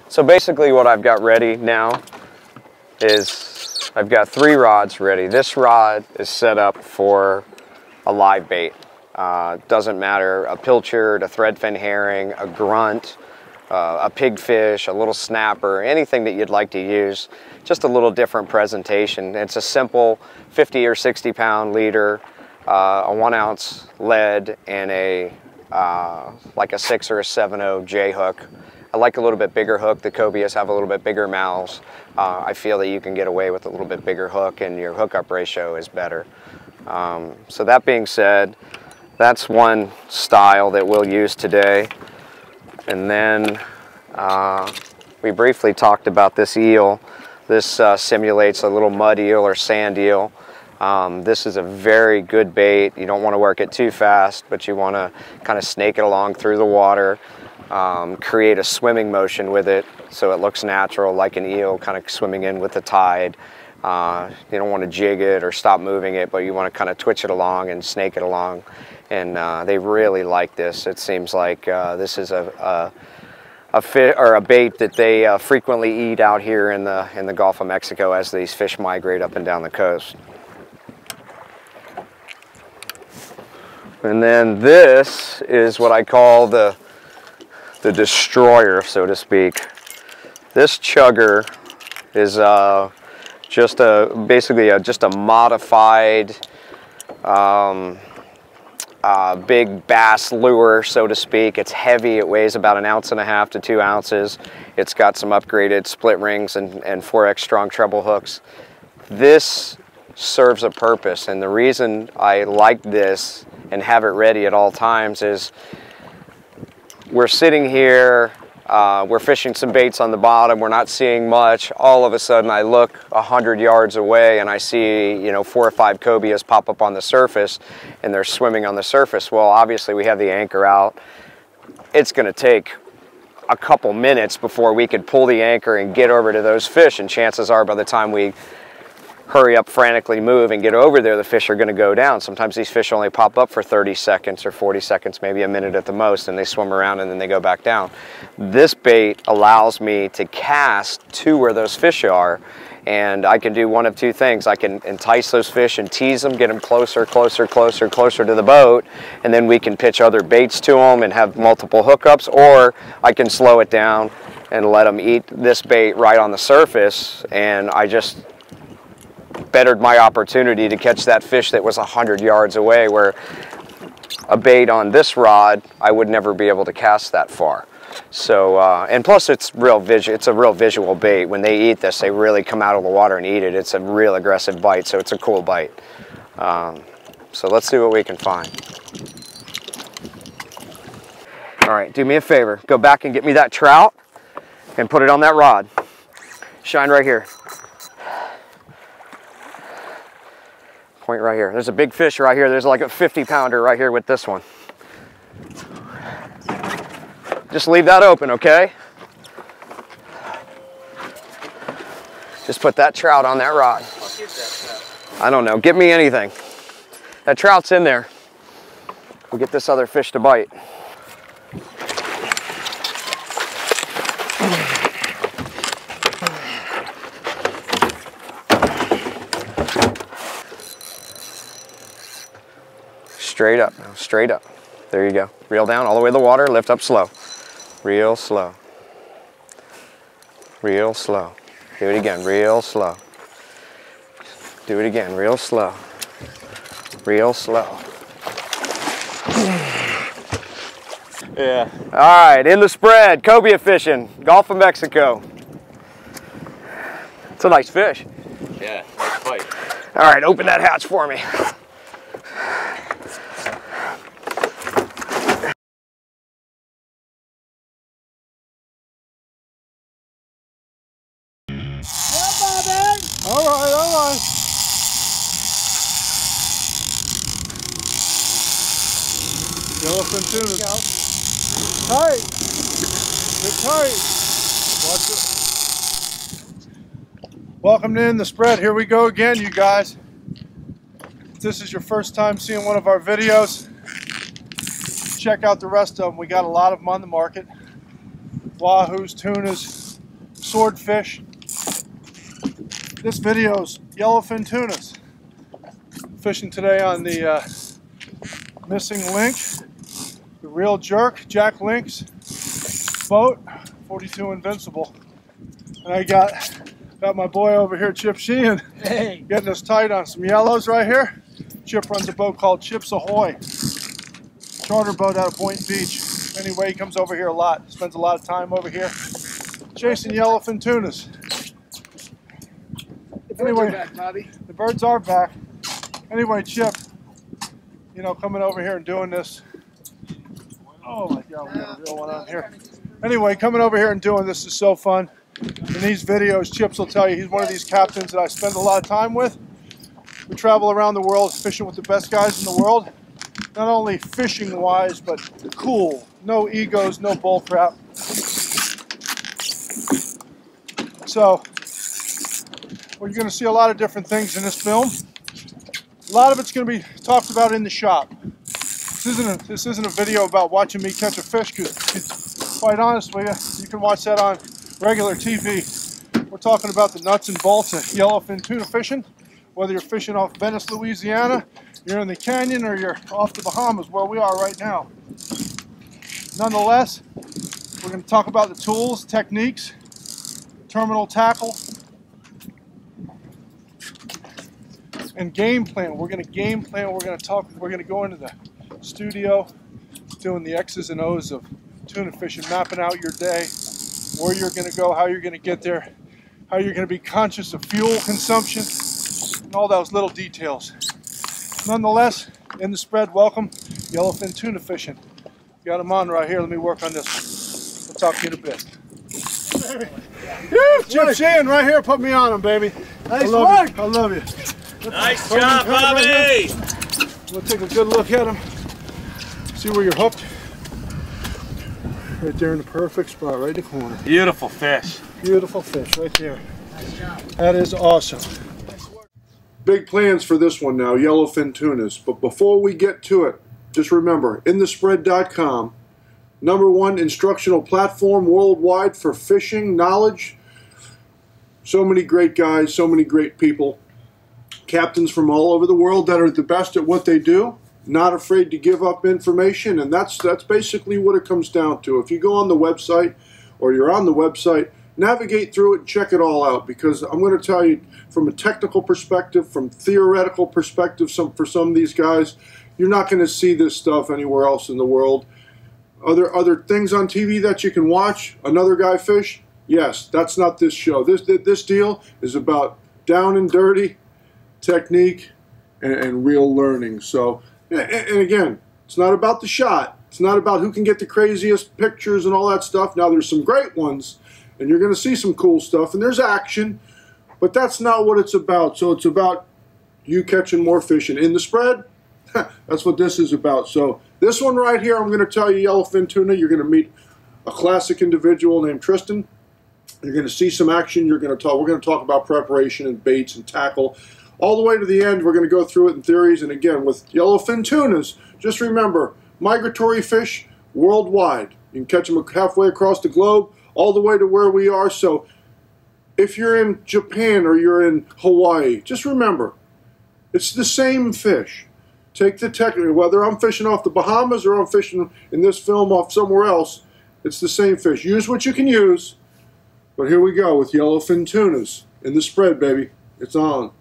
So basically what I've got ready now is I've got 3 rods ready. This rod is set up for a live bait. Doesn't matter, a pilchard, a threadfin herring, a grunt, a pigfish, a little snapper, anything that you'd like to use. Just a little different presentation. It's a simple 50 or 60 pound leader, a 1 ounce lead, and a like a 6 or a 7/0 J hook. I like a little bit bigger hook. The cobias have a little bit bigger mouths. I feel that you can get away with a little bit bigger hook and your hookup ratio is better. So that being said, that's one style that we'll use today. And then we briefly talked about this eel. This simulates a little mud eel or sand eel. This is a very good bait. You don't want to work it too fast, but you want to kind of snake it along through the water, create a swimming motion with it so it looks natural, like an eel kind of swimming in with the tide. You don't want to jig it or stop moving it, but you want to kind of twitch it along and snake it along. And they really like this. It seems like this is a bait that they frequently eat out here in the Gulf of Mexico as these fish migrate up and down the coast. And then this is what I call the destroyer, so to speak. This chugger is just basically just a modified big bass lure, so to speak. It's heavy. It weighs about 1.5 ounces to 2 ounces. It's got some upgraded split rings and 4X strong treble hooks. This serves a purpose, and the reason I like this and have it ready at all times is we're sitting here, we're fishing some baits on the bottom, we're not seeing much. All of a sudden I look 100 yards away and I see, you know, 4 or 5 cobias pop up on the surface and they're swimming on the surface. Well, obviously we have the anchor out. It's going to take a couple minutes before we could pull the anchor and get over to those fish, and chances are by the time we hurry up, frantically move and get over there, the fish are going to go down. Sometimes these fish only pop up for 30 seconds or 40 seconds, maybe a minute at the most, and they swim around and then they go back down. This bait allows me to cast to where those fish are, and I can do one of 2 things. I can entice those fish and tease them, get them closer, closer, closer, closer to the boat, and then we can pitch other baits to them and have multiple hookups, or I can slow it down and let them eat this bait right on the surface, and I just bettered my opportunity to catch that fish that was 100 yards away, where a bait on this rod I would never be able to cast that far. So and plus it's a real visual bait. When they eat this, they really come out of the water and eat it. It's a real aggressive bite, so it's a cool bite. So let's see what we can find. All right, do me a favor, go back and get me that trout and put it on that rod. Shine right here. Point right here. There's a big fish right here. There's like a 50-pounder right here with this one. Just leave that open, okay? Just put that trout on that rod. I don't know. Get me anything. That trout's in there. We'll get this other fish to bite. Straight up, straight up. There you go. Reel down all the way to the water, lift up slow. Real slow. Real slow. Do it again, real slow. Do it again, real slow. Real slow. Yeah. All right, in the spread, cobia fishing, Gulf of Mexico. It's a nice fish. Yeah, nice fight. All right, open that hatch for me. All right, all right. Yellowfin tuna. Tight. Get tight. Watch it. Welcome to In the Spread. Here we go again, you guys. If this is your first time seeing one of our videos, check out the rest of them. We got a lot of them on the market. Wahoos, tunas, swordfish. This video's yellowfin tunas. Fishing today on the Mancing Ikan, the real jerk, Jack Link's boat, 42 Invincible. And I got my boy over here, Chip Sheehan, Hey. getting us tight on some yellows right here. Chip runs a boat called Chip's Ahoy. Charter boat out of Boynton Beach. Anyway, he comes over here a lot, spends a lot of time over here chasing yellowfin tunas. Anyway, Back, Bobby. the birds are back. Anyway, Chip, you know, coming over here and doing this. Oh my God, we got a real one on here. Anyway, coming over here and doing this is so fun. In these videos, Chips will tell you he's one of these captains that I spend a lot of time with. We travel around the world fishing with the best guys in the world. Not only fishing wise, but cool. No egos, no bull crap. So, we're going to see a lot of different things in this film. A lot of it's going to be talked about in the shop. This isn't a video about watching me catch a fish, because quite honestly, you can watch that on regular TV. We're talking about the nuts and bolts of yellowfin tuna fishing. Whether you're fishing off Venice, Louisiana, you're in the canyon, or you're off the Bahamas where we are right now. Nonetheless, we're going to talk about the tools, techniques, terminal tackle, and game plan. We're going to game plan. We're going to go into the studio doing the X's and O's of tuna fishing, mapping out your day, where you're going to go, how you're going to get there, how you're going to be conscious of fuel consumption, and all those little details. Nonetheless, in the spread, welcome yellowfin tuna fishing. Got them on right here. Let me work on this. We'll talk to you in a bit. Woo, Chip Sheehan right here. Put me on him, baby. Nice work. I love you. Nice job, Bobby! We'll take a good look at him. See where you're hooked. Right there in the perfect spot, right in the corner. Beautiful fish. Beautiful fish right there. Nice job. That is awesome. Big plans for this one now, yellowfin tunas. But before we get to it, just remember, inthespread.com, #1 instructional platform worldwide for fishing knowledge. So many great guys, so many great people, captains from all over the world that are the best at what they do, not afraid to give up information, and that's basically what it comes down to. If you go on the website, or you're on the website, navigate through it and check it all out, because I'm going to tell you from a technical perspective, from theoretical perspective, for some of these guys, you're not going to see this stuff anywhere else in the world. Other things on TV that you can watch, another guy fish, yes, that's not this show. This deal is about down and dirty technique and real learning. So, and again, it's not about the shot. It's not about who can get the craziest pictures and all that stuff. Now, there's some great ones, and you're going to see some cool stuff, and there's action, but that's not what it's about. So it's about you catching more fish. And in the spread, that's what this is about. So this one right here, I'm going to tell you, yellowfin tuna, you're going to meet a classic individual named Tristan. You're going to see some action. We're going to talk about preparation and baits and tackle. All the way to the end, we're going to go through it in theories. And again, with yellowfin tunas, just remember, migratory fish worldwide. You can catch them halfway across the globe, all the way to where we are. So if you're in Japan or you're in Hawaii, just remember, it's the same fish. Take the technique, whether I'm fishing off the Bahamas or I'm fishing in this film off somewhere else, it's the same fish. Use what you can use. But here we go with yellowfin tunas in the spread, baby. It's on.